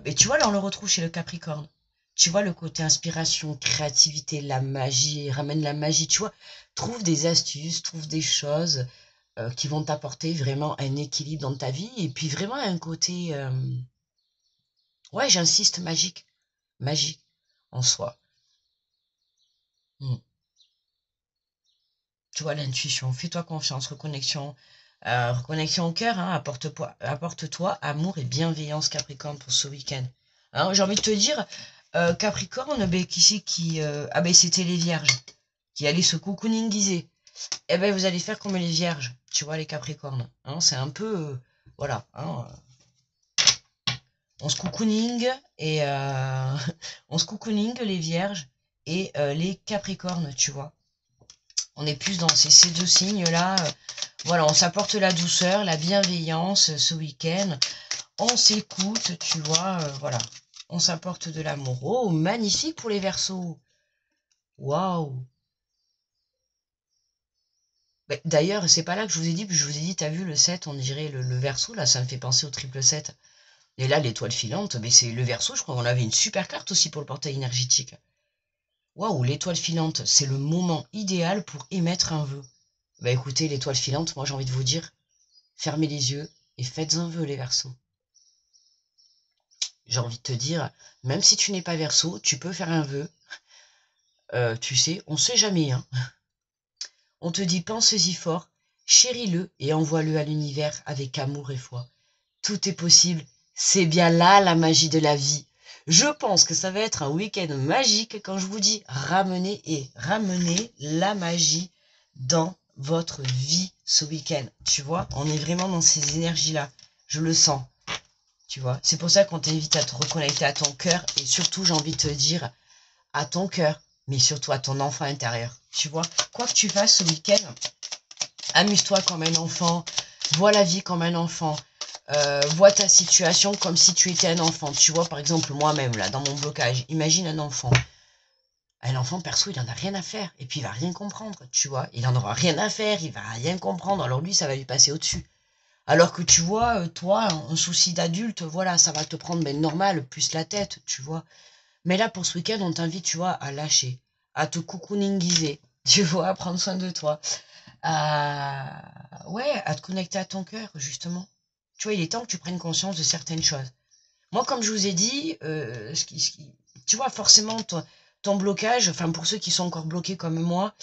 Mais tu vois, là, on le retrouve chez le Capricorne. Tu vois, le côté inspiration, créativité, la magie, ramène la magie, tu vois. Trouve des astuces, trouve des choses qui vont t'apporter vraiment un équilibre dans ta vie. Et puis vraiment un côté, ouais, j'insiste, magique. Magique en soi. Mm. Tu vois, l'intuition, fais-toi confiance, reconnexion au cœur, hein, apporte-toi amour et bienveillance Capricorne pour ce week-end. Hein, j'ai envie de te dire, Capricorne, ben, qui c'est qui... ah ben c'était les vierges, qui allaient se cocooningiser. Eh ben vous allez faire comme les vierges, tu vois, les Capricornes. Hein, c'est un peu... voilà, hein, on se cocooning et... on se cocooning les vierges et les Capricornes, tu vois. On est plus dans ces deux signes-là. Voilà, on s'apporte la douceur, la bienveillance ce week-end. On s'écoute, tu vois, voilà. On s'apporte de l'amour. Oh, magnifique pour les Verseaux. Waouh. D'ailleurs, c'est pas là que je vous ai dit, puis je vous ai dit, t'as vu le 7, on dirait le Verseau, là, ça me fait penser au triple 7. Et là, l'étoile filante, mais c'est le Verseau, je crois qu'on avait une super carte aussi pour le portail énergétique. Waouh, l'étoile filante, c'est le moment idéal pour émettre un vœu. Bah écoutez, l'étoile filante, moi j'ai envie de vous dire, fermez les yeux et faites un vœu les Verseaux. J'ai envie de te dire, même si tu n'es pas Verseau, tu peux faire un vœu. Tu sais, on sait jamais. Hein. On te dit, pense-y fort, chéris-le et envoie-le à l'univers avec amour et foi. Tout est possible. C'est bien là la magie de la vie. Je pense que ça va être un week-end magique quand je vous dis ramenez la magie dans votre vie ce week-end. Tu vois, on est vraiment dans ces énergies-là. Je le sens. tu vois. C'est pour ça qu'on t'invite à te reconnecter à ton cœur, et surtout, j'ai envie de te dire, à ton cœur, mais surtout à ton enfant intérieur, tu vois. Quoi que tu fasses ce week-end, amuse-toi comme un enfant, vois la vie comme un enfant, vois ta situation comme si tu étais un enfant. Tu vois, par exemple, moi-même, là, dans mon blocage, imagine un enfant. Un enfant, perso, il en a rien à faire. Et puis, il va rien comprendre, tu vois. Il en aura rien à faire, il va rien comprendre. Alors lui, ça va lui passer au-dessus. Alors que tu vois, toi, un souci d'adulte, voilà, ça va te prendre, mais normal, plus la tête, tu vois. Mais là, pour ce week-end, on t'invite, tu vois, à lâcher, à te cocooningiser, tu vois, à prendre soin de toi, ouais, à te connecter à ton cœur, justement. Tu vois, il est temps que tu prennes conscience de certaines choses. Moi, comme je vous ai dit, tu vois, forcément, ton blocage, enfin, pour ceux qui sont encore bloqués comme moi,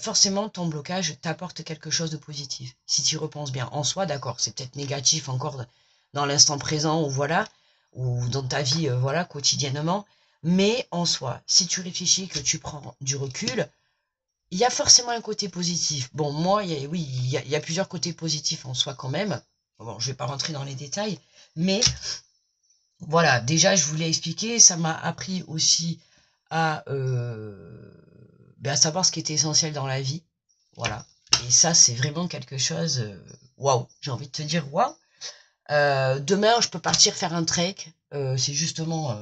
forcément, ton blocage t'apporte quelque chose de positif. Si tu y repenses bien. En soi, d'accord, c'est peut-être négatif encore dans l'instant présent, ou voilà, ou dans ta vie, voilà, quotidiennement. Mais en soi, si tu réfléchis, que tu prends du recul, il y a forcément un côté positif. Bon, moi, oui, il y a plusieurs côtés positifs en soi quand même. Bon, je vais pas rentrer dans les détails, mais voilà, déjà, je vous l'ai expliqué, ça m'a appris aussi à, à savoir ce qui était essentiel dans la vie. Voilà. Et ça, c'est vraiment quelque chose, waouh, j'ai envie de te dire waouh. Demain, je peux partir faire un trek. C'est justement,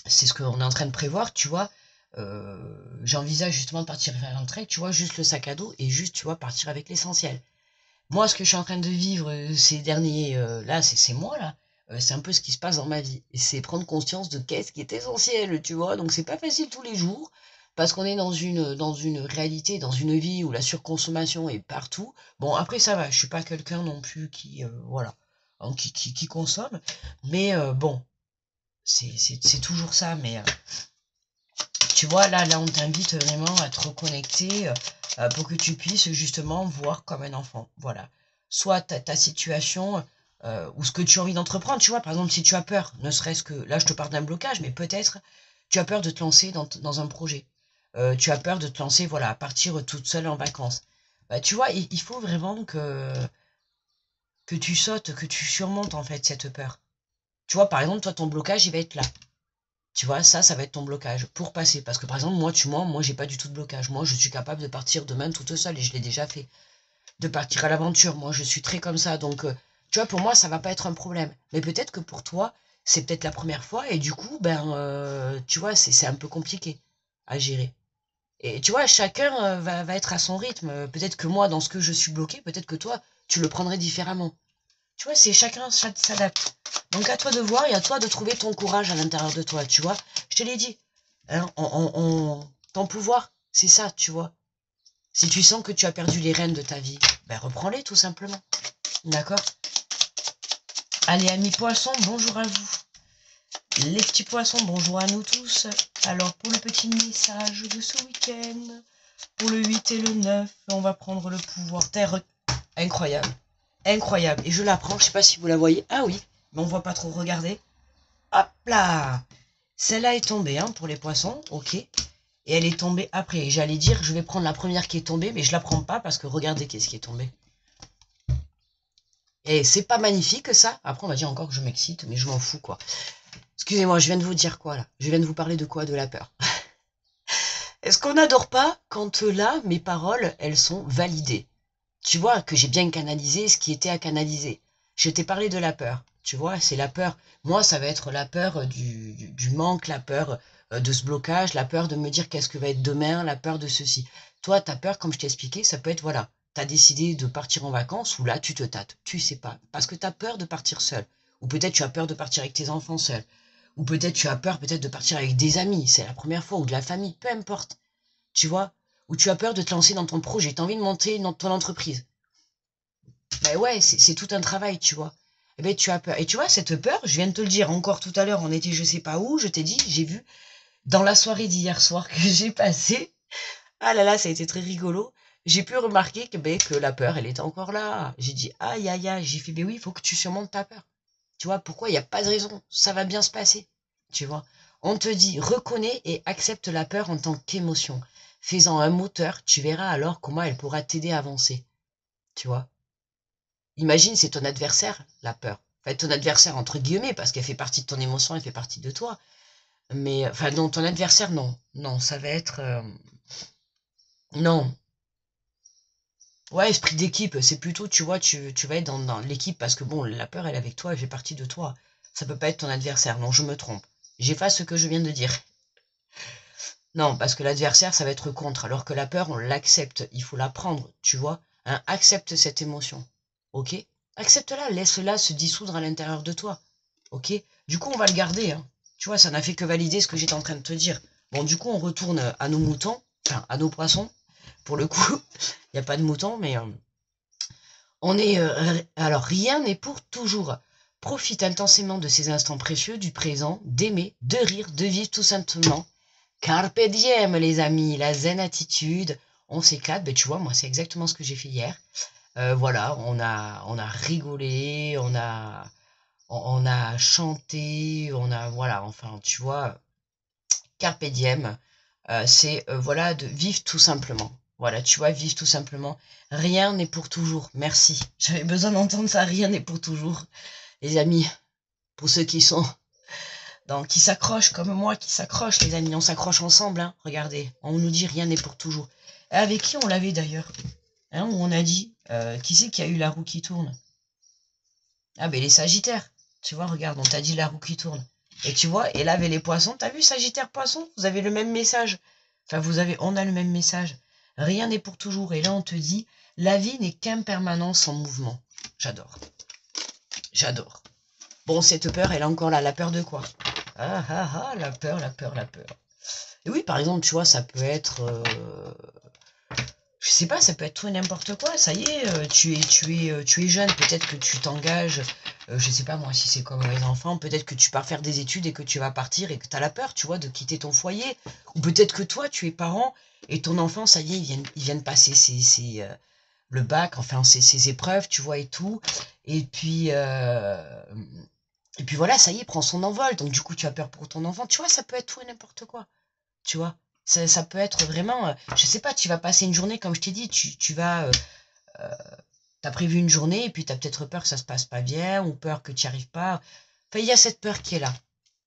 c'est ce qu'on est en train de prévoir, tu vois. J'envisage justement de partir faire un trek, tu vois, juste le sac à dos et juste, tu vois, partir avec l'essentiel. Moi, ce que je suis en train de vivre ces derniers, là, c'est moi, là. C'est un peu ce qui se passe dans ma vie. Et c'est prendre conscience de qu'est-ce qui est essentiel, tu vois. Donc, c'est pas facile tous les jours, parce qu'on est dans une réalité, dans une vie où la surconsommation est partout. Bon, après, ça va. Je suis pas quelqu'un non plus qui, voilà, hein, qui consomme. Mais bon, c'est toujours ça. Mais tu vois, là, on t'invite vraiment à te reconnecter pour que tu puisses justement voir comme un enfant. Voilà. Soit ta situation ou ce que tu as envie d'entreprendre. Tu vois, par exemple, si tu as peur, ne serait-ce que, là, je te parle d'un blocage, mais peut-être tu as peur de te lancer dans un projet. Tu as peur de te lancer, voilà, à partir toute seule en vacances. Bah, tu vois, il faut vraiment que tu sautes, que tu surmontes en fait cette peur. Tu vois, par exemple, toi, ton blocage, il va être là. Tu vois, ça va être ton blocage pour passer. Parce que par exemple, moi, j'ai pas du tout de blocage. Moi, je suis capable de partir demain toute seule et je l'ai déjà fait. De partir à l'aventure. Moi, je suis très comme ça. Donc, tu vois, pour moi, ça va pas être un problème. Mais peut-être que pour toi, c'est peut-être la première fois et du coup, tu vois, c'est un peu compliqué à gérer. Et tu vois, chacun va être à son rythme. Peut-être que moi, dans ce que je suis bloqué, peut-être que toi, tu le prendrais différemment. Tu vois, c'est chacun s'adapte. Donc à toi de voir et à toi de trouver ton courage à l'intérieur de toi, tu vois. Je te l'ai dit, hein, ton pouvoir, c'est ça, tu vois. Si tu sens que tu as perdu les rênes de ta vie, ben reprends-les tout simplement. D'accord? Allez, amis poissons, bonjour à vous. Les petits poissons, bonjour à nous tous. Alors, pour le petit message de ce week-end, pour le 8 et le 9, on va prendre le pouvoir terre. Incroyable. Incroyable. Et je la prends, je sais pas si vous la voyez. Ah oui, mais on voit pas trop, regarder. Hop là. Celle-là est tombée hein, pour les poissons, ok. Et elle est tombée après. J'allais dire, je vais prendre la première qui est tombée, mais je la prends pas parce que regardez qu'est-ce qui est tombé. Et c'est pas magnifique ça. Après, on va dire encore que je m'excite, mais je m'en fous quoi. Excusez-moi, je viens de vous dire quoi là? Je viens de vous parler de quoi? De la peur. Est-ce qu'on n'adore pas quand là, mes paroles, elles sont validées? Tu vois que j'ai bien canalisé ce qui était à canaliser. Je t'ai parlé de la peur. Tu vois, c'est la peur. Moi, ça va être la peur du manque, la peur de ce blocage, la peur de me dire qu'est-ce que va être demain, la peur de ceci. Toi, ta peur, comme je t'ai expliqué, ça peut être, voilà, tu as décidé de partir en vacances ou là, tu te tâtes. Tu sais pas. Parce que tu as peur de partir seul. Ou peut-être tu as peur de partir avec tes enfants seuls. Ou peut-être tu as peur peut-être de partir avec des amis. C'est la première fois. Ou de la famille. Peu importe. Tu vois. Ou tu as peur de te lancer dans ton projet. Tu as envie de monter dans ton entreprise. Ben ouais, c'est tout un travail, tu vois. Eh ben tu as peur. Et tu vois, cette peur, je viens de te le dire encore tout à l'heure, on était je sais pas où, je t'ai dit, j'ai vu dans la soirée d'hier soir que j'ai passée, ah là là, ça a été très rigolo, j'ai pu remarquer que la peur, elle était encore là. J'ai dit, aïe aïe aïe, j'ai fait, ben oui, il faut que tu surmontes ta peur. Tu vois, pourquoi il n'y a pas de raison, ça va bien se passer. Tu vois, on te dit, reconnais et accepte la peur en tant qu'émotion. Fais-en un moteur, tu verras alors comment elle pourra t'aider à avancer. Tu vois. Imagine, c'est ton adversaire, la peur. pas être ton adversaire, entre guillemets, parce qu'elle fait partie de ton émotion, elle fait partie de toi. Mais, enfin, non, ton adversaire, non. Non, ça va être... non. Ouais, esprit d'équipe, c'est plutôt, tu vois, tu vas être dans l'équipe, parce que bon, la peur, elle est avec toi, elle fait partie de toi. Ça peut pas être ton adversaire, non, je me trompe. J'efface ce que je viens de dire. Non, parce que l'adversaire, ça va être contre, alors que la peur, on l'accepte, il faut la prendre, tu vois. Hein, accepte cette émotion, ok? Accepte-la, laisse-la se dissoudre à l'intérieur de toi, ok? Du coup, on va le garder, hein. Tu vois, ça n'a fait que valider ce que j'étais en train de te dire. Bon, du coup, on retourne à nos moutons, enfin, à nos poissons. Pour le coup, il n'y a pas de moutons, mais on est... alors, rien n'est pour toujours. Profite intensément de ces instants précieux, du présent, d'aimer, de rire, de vivre tout simplement. Carpe diem, les amis, la zen attitude, on s'éclate. Ben, tu vois, moi, c'est exactement ce que j'ai fait hier. Voilà, on a rigolé, on a chanté, voilà, enfin, tu vois, carpe diem, c'est, voilà, de vivre tout simplement. Voilà, tu vois, vivre tout simplement. Rien n'est pour toujours. Merci. J'avais besoin d'entendre ça, rien n'est pour toujours. Les amis, pour ceux qui sont... qui s'accrochent comme moi, qui s'accrochent, les amis. On s'accroche ensemble, hein. Regardez, on nous dit rien n'est pour toujours. Et avec qui on l'avait d'ailleurs, hein, où on a dit, qui c'est qui a eu la roue qui tourne? Ah ben les Sagittaires. Tu vois, regarde, on t'a dit la roue qui tourne. Et tu vois, et là avec les poissons, t'as vu Sagittaire Poisson? Vous avez le même message. Enfin, on a le même message. Rien n'est pour toujours. Et là, on te dit, la vie n'est qu'impermanence en mouvement. J'adore. J'adore. Bon, cette peur, elle est encore là. La peur de quoi? Ah ah ah, la peur, la peur, la peur. Et oui, par exemple, tu vois, ça peut être... je sais pas, ça peut être tout et n'importe quoi. Ça y est, tu es jeune, peut-être que tu t'engages, je sais pas moi, si c'est comme les enfants, peut-être que tu pars faire des études et que tu vas partir et que tu as la peur, tu vois, de quitter ton foyer. Ou peut-être que toi, tu es parent et ton enfant, ça y est, il vient de passer le bac, enfin ses épreuves, tu vois, et tout. Et puis, voilà, ça y est, prend son envol. Donc du coup, tu as peur pour ton enfant. Tu vois, ça peut être tout et n'importe quoi. Tu vois, ça peut être vraiment, je sais pas, tu vas passer une journée, comme je t'ai dit, tu vas, t'as prévu une journée, et puis t'as peut-être peur que ça se passe pas bien, ou peur que tu n'y arrives pas. Enfin, il y a cette peur qui est là,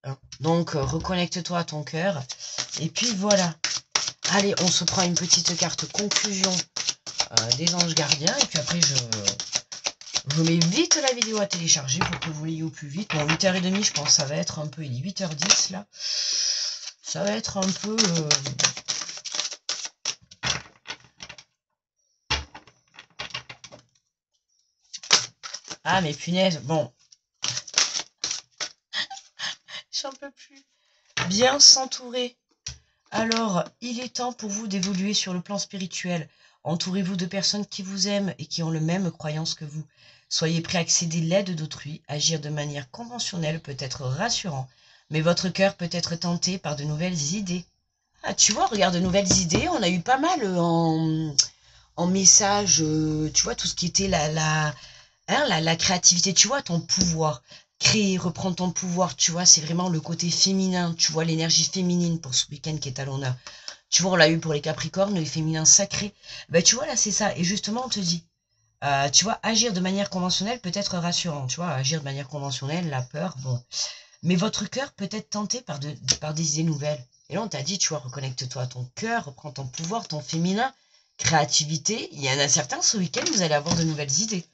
hein. Donc, reconnecte-toi à ton cœur, et puis voilà. Allez, on se prend une petite carte conclusion des anges gardiens, et puis après, je mets vite la vidéo à télécharger pour que vous l'ayez au plus vite. Bon, 8h30, je pense, ça va être un peu, il est 8h10, là. Ça va être un peu... Ah, mais punaise, bon. J'en peux plus. Bien s'entourer. Alors, il est temps pour vous d'évoluer sur le plan spirituel. Entourez-vous de personnes qui vous aiment et qui ont le même croyance que vous. Soyez prêts à accéder l'aide d'autrui. Agir de manière conventionnelle peut être rassurant, mais votre cœur peut être tenté par de nouvelles idées. Ah, tu vois, regarde, de nouvelles idées. On a eu pas mal en message, tu vois, tout ce qui était la créativité, tu vois, ton pouvoir. Créer, reprendre ton pouvoir, tu vois, c'est vraiment le côté féminin, tu vois, l'énergie féminine pour ce week-end qui est à l'honneur. Tu vois, on l'a eu pour les Capricornes, les féminins sacrés. Ben, tu vois, là, c'est ça. Et justement, on te dit, tu vois, agir de manière conventionnelle peut être rassurant. Tu vois, agir de manière conventionnelle, la peur, bon. Mais votre cœur peut être tenté par des idées nouvelles. Et là, on t'a dit, tu vois, reconnecte-toi à ton cœur, reprends ton pouvoir, ton féminin, créativité. Il y en a certains, ce week-end, vous allez avoir de nouvelles idées.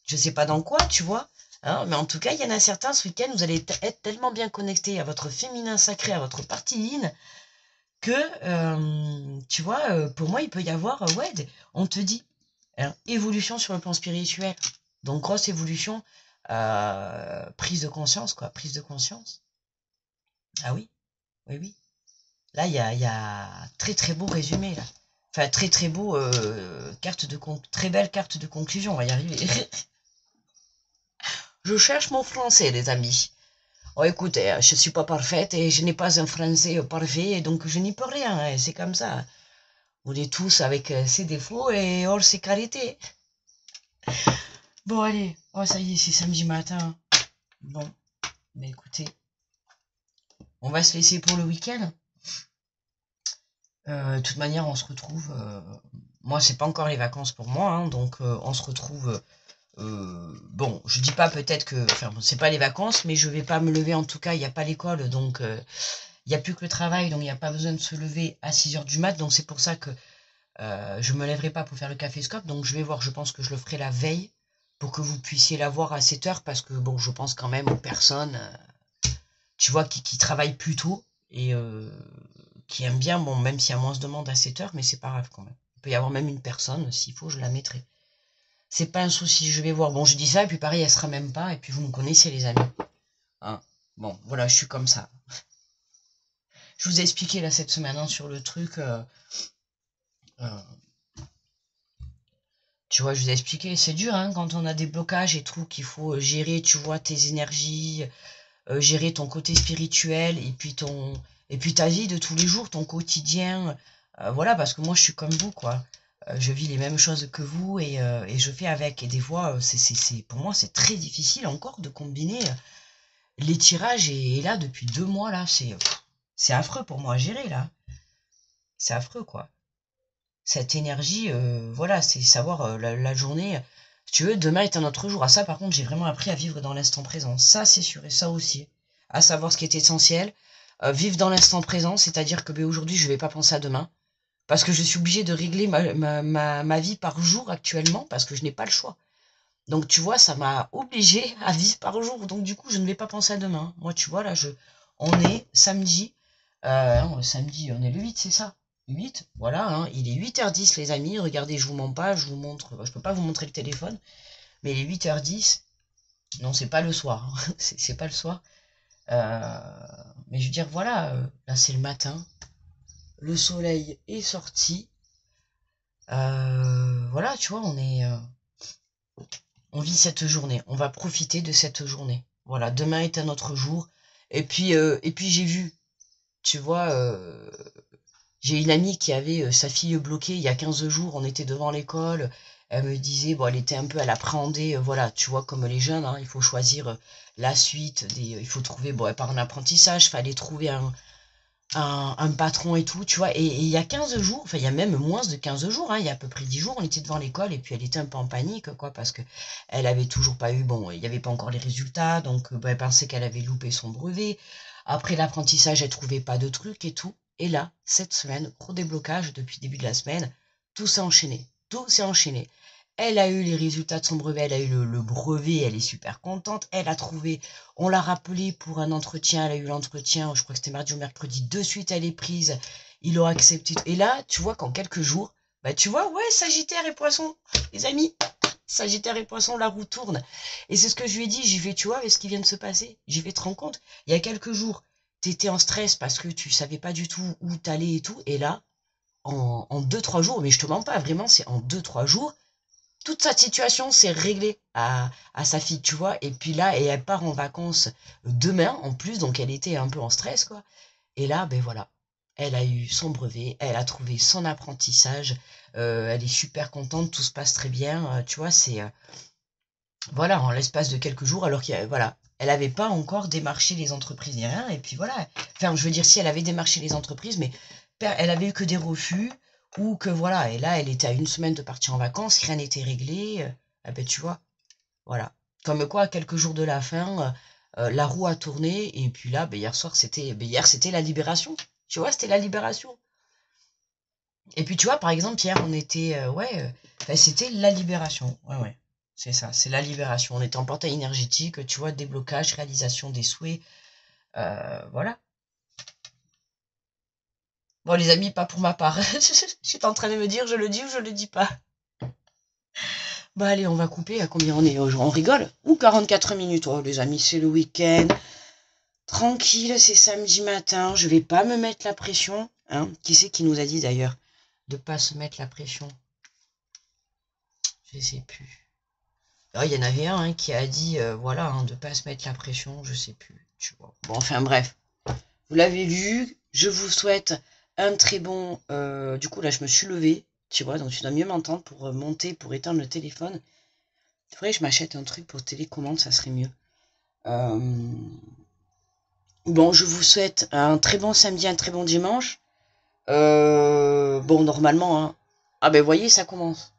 Je sais pas dans quoi, tu vois, hein, mais en tout cas, il y en a certains, ce week-end, vous allez être tellement bien connectés à votre féminin sacré, à votre partie yin, que, tu vois, pour moi, il peut y avoir, ouais, on te dit, hein, évolution sur le plan spirituel. Donc, grosse évolution, prise de conscience, quoi, prise de conscience. Ah oui, oui, oui. Là, il y a très, très beau résumé, là. Enfin, très, très beau, très belle carte de conclusion, on va y arriver. Je cherche mon français, les amis. Oh, écoutez, je suis pas parfaite et je n'ai pas un français parfait, donc je n'y peux rien, hein, c'est comme ça. On est tous avec ses défauts et hors ses qualités. Bon, allez, oh, ça y est, c'est samedi matin. Bon, mais écoutez, on va se laisser pour le week-end. De toute manière, on se retrouve... moi, c'est pas encore les vacances pour moi, hein, donc on se retrouve bon, je dis pas peut-être que... Enfin, bon, c'est pas les vacances, mais je vais pas me lever, en tout cas, il n'y a pas l'école, donc il n'y a plus que le travail, donc il n'y a pas besoin de se lever à 6 heures du mat, donc c'est pour ça que je me lèverai pas pour faire le café-scope, donc je vais voir, je pense que je le ferai la veille, pour que vous puissiez la voir à 7 heures, parce que, bon, je pense quand même aux personnes, tu vois, qui travaillent plus tôt, et qui aiment bien, bon, même s'il y a moins de demandes à 7 heures, mais c'est pas grave quand même. Il peut y avoir même une personne, s'il faut, je la mettrai. C'est pas un souci, je vais voir. Bon, je dis ça, et puis pareil, elle sera même pas, et puis vous me connaissez, les amis. Hein, bon, voilà, je suis comme ça. Je vous ai expliqué, là, cette semaine, hein, sur le truc... euh, tu vois, je vous ai expliqué, c'est dur, hein, quand on a des blocages et tout, qu'il faut gérer, tu vois, tes énergies, gérer ton côté spirituel, et puis ta vie de tous les jours, ton quotidien. Voilà, parce que moi, je suis comme vous, quoi. Je vis les mêmes choses que vous, et je fais avec. Et des fois, pour moi, c'est très difficile encore de combiner les tirages, et là, depuis 2 mois, là, c'est affreux pour moi à gérer, là. C'est affreux, quoi. Cette énergie, voilà, c'est savoir la journée. Si tu veux, demain est un autre jour. À ça, par contre, j'ai vraiment appris à vivre dans l'instant présent. Ça, c'est sûr, et ça aussi. À savoir ce qui est essentiel. Vivre dans l'instant présent, c'est-à-dire que ben, aujourd'hui, je vais pas penser à demain. Parce que je suis obligée de régler ma vie par jour actuellement, parce que je n'ai pas le choix. Donc, tu vois, ça m'a obligée à vivre par jour. Donc, du coup, je ne vais pas penser à demain. Moi, tu vois, là, on est samedi. Non, samedi, on est le 8, c'est ça? 8, voilà, hein, il est 8h10 les amis, regardez, je vous mens pas, je vous montre, je peux pas vous montrer le téléphone, mais il est 8h10, non, c'est pas le soir, hein, c'est pas le soir, mais je veux dire, voilà, là c'est le matin, le soleil est sorti, voilà, tu vois, on vit cette journée, on va profiter de cette journée, voilà, demain est un autre jour, et puis j'ai vu, tu vois, j'ai une amie qui avait sa fille bloquée il y a 15 jours, on était devant l'école, elle me disait, bon, elle était un peu, elle appréhendait, voilà, tu vois, comme les jeunes, hein, il faut choisir la suite, il faut trouver, bon, par un apprentissage, fallait trouver un patron et tout, tu vois, et il y a 15 jours, enfin, il y a même moins de 15 jours, hein, il y a à peu près 10 jours, on était devant l'école, et puis elle était un peu en panique, quoi, parce que elle avait toujours pas eu, bon, il n'y avait pas encore les résultats, donc elle pensait qu'elle avait loupé son brevet, après l'apprentissage, elle trouvait pas de trucs et tout, et là, cette semaine, gros déblocage depuis le début de la semaine, tout s'est enchaîné, tout s'est enchaîné. Elle a eu les résultats de son brevet, elle a eu le brevet, elle est super contente, elle a trouvé, on l'a rappelé pour un entretien, elle a eu l'entretien, je crois que c'était mardi ou mercredi, de suite elle est prise, ils l'ont accepté. Et là, tu vois qu'en quelques jours, bah tu vois, ouais, Sagittaire et Poisson, les amis, Sagittaire et Poisson, la roue tourne. Et c'est ce que je lui ai dit, j'y vais, tu vois, avec ce qui vient de se passer, j'y vais te rendre compte. Il y a quelques jours, t'étais en stress parce que tu savais pas du tout où t'allais et tout, et là, en 2-3 jours, mais je te mens pas, vraiment, c'est en 2-3 jours, toute sa situation s'est réglée à sa fille, tu vois. Et puis là, et elle part en vacances demain, en plus, donc elle était un peu en stress, quoi. Et là, ben voilà, elle a eu son brevet, elle a trouvé son apprentissage, elle est super contente, tout se passe très bien, tu vois, voilà, en l'espace de quelques jours, alors voilà, elle n'avait pas encore démarché les entreprises ni rien, et puis voilà. Enfin, je veux dire, si elle avait démarché les entreprises, mais elle avait eu que des refus, ou que voilà, et là, elle était à une semaine de partir en vacances, rien n'était réglé, ah ben tu vois, voilà. Comme quoi, à quelques jours de la fin, la roue a tourné, et puis là, ben, hier c'était la libération, tu vois, c'était la libération. Et puis tu vois, par exemple, hier, on était, enfin, c'était la libération, ouais, ouais. C'est ça, c'est la libération. On était en portail énergétique, tu vois, déblocage, réalisation des souhaits, voilà. Bon, les amis, pas pour ma part. Je suis en train de me dire, je le dis ou je le dis pas. Bah allez, on va couper. À combien on est? On rigole? Ou 44 minutes? Oh, les amis, c'est le week-end. Tranquille, c'est samedi matin. Je vais pas me mettre la pression. Hein. Qui c'est qui nous a dit d'ailleurs de pas se mettre la pression? Je sais plus. Ah, il y en avait un hein, qui a dit, voilà, hein, de pas se mettre la pression, je sais plus, tu vois. Bon, enfin bref, vous l'avez lu, je vous souhaite un très bon... du coup, là, je me suis levée, tu vois, donc tu dois mieux m'entendre pour monter, pour éteindre le téléphone. Il faudrait que je m'achète un truc pour télécommande, ça serait mieux. Bon, je vous souhaite un très bon samedi, un très bon dimanche. Bon, normalement, hein. Ah ben, voyez, ça commence.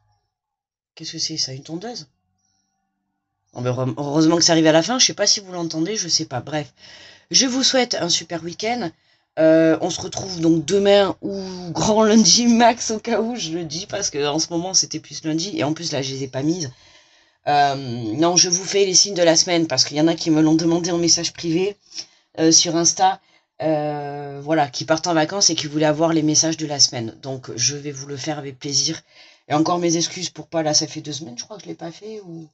Qu'est-ce que c'est, ça, une tondeuse? Bon, ben, heureusement que ça arrive à la fin, je sais pas si vous l'entendez, je sais pas. Bref, je vous souhaite un super week-end. On se retrouve donc demain ou grand lundi max au cas où je le dis parce que en ce moment c'était plus lundi et en plus là je les ai pas mises. Non, je vous fais les signes de la semaine parce qu'il y en a qui me l'ont demandé en message privé sur Insta, voilà, qui partent en vacances et qui voulaient avoir les messages de la semaine. Donc je vais vous le faire avec plaisir. Et encore mes excuses pour pas, là ça fait 2 semaines je crois que je l'ai pas fait ou...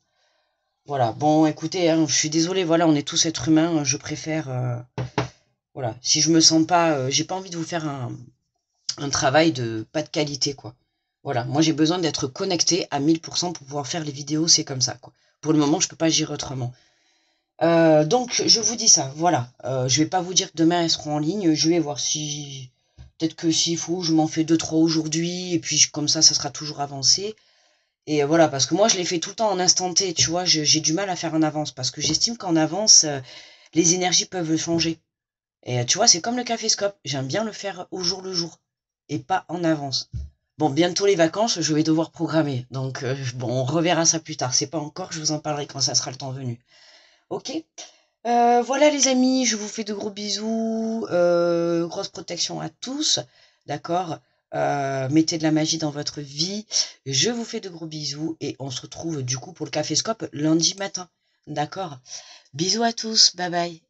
Voilà, bon écoutez, hein, je suis désolée, voilà, on est tous êtres humains, je préfère... voilà, si je me sens pas... j'ai pas envie de vous faire un travail de pas de qualité, quoi. Voilà, moi j'ai besoin d'être connecté à 1000% pour pouvoir faire les vidéos, c'est comme ça, quoi. Pour le moment, je peux pas agir autrement. Donc, je vous dis ça, voilà. Je vais pas vous dire que demain elles seront en ligne, je vais voir si... Peut-être que s'il faut, je m'en fais 2-3 aujourd'hui, et puis comme ça sera toujours avancé. Et voilà, parce que moi je les fais tout le temps en instant T, tu vois, j'ai du mal à faire en avance, parce que j'estime qu'en avance, les énergies peuvent changer. Et tu vois, c'est comme le caféscope, j'aime bien le faire au jour le jour, et pas en avance. Bon, bientôt les vacances, je vais devoir programmer, donc bon, on reverra ça plus tard, c'est pas encore, je vous en parlerai quand ça sera le temps venu. Ok. Voilà les amis, je vous fais de gros bisous, grosse protection à tous, d'accord? Mettez de la magie dans votre vie, je vous fais de gros bisous et on se retrouve du coup pour le caféscope lundi matin, d'accord? Bisous à tous, bye bye.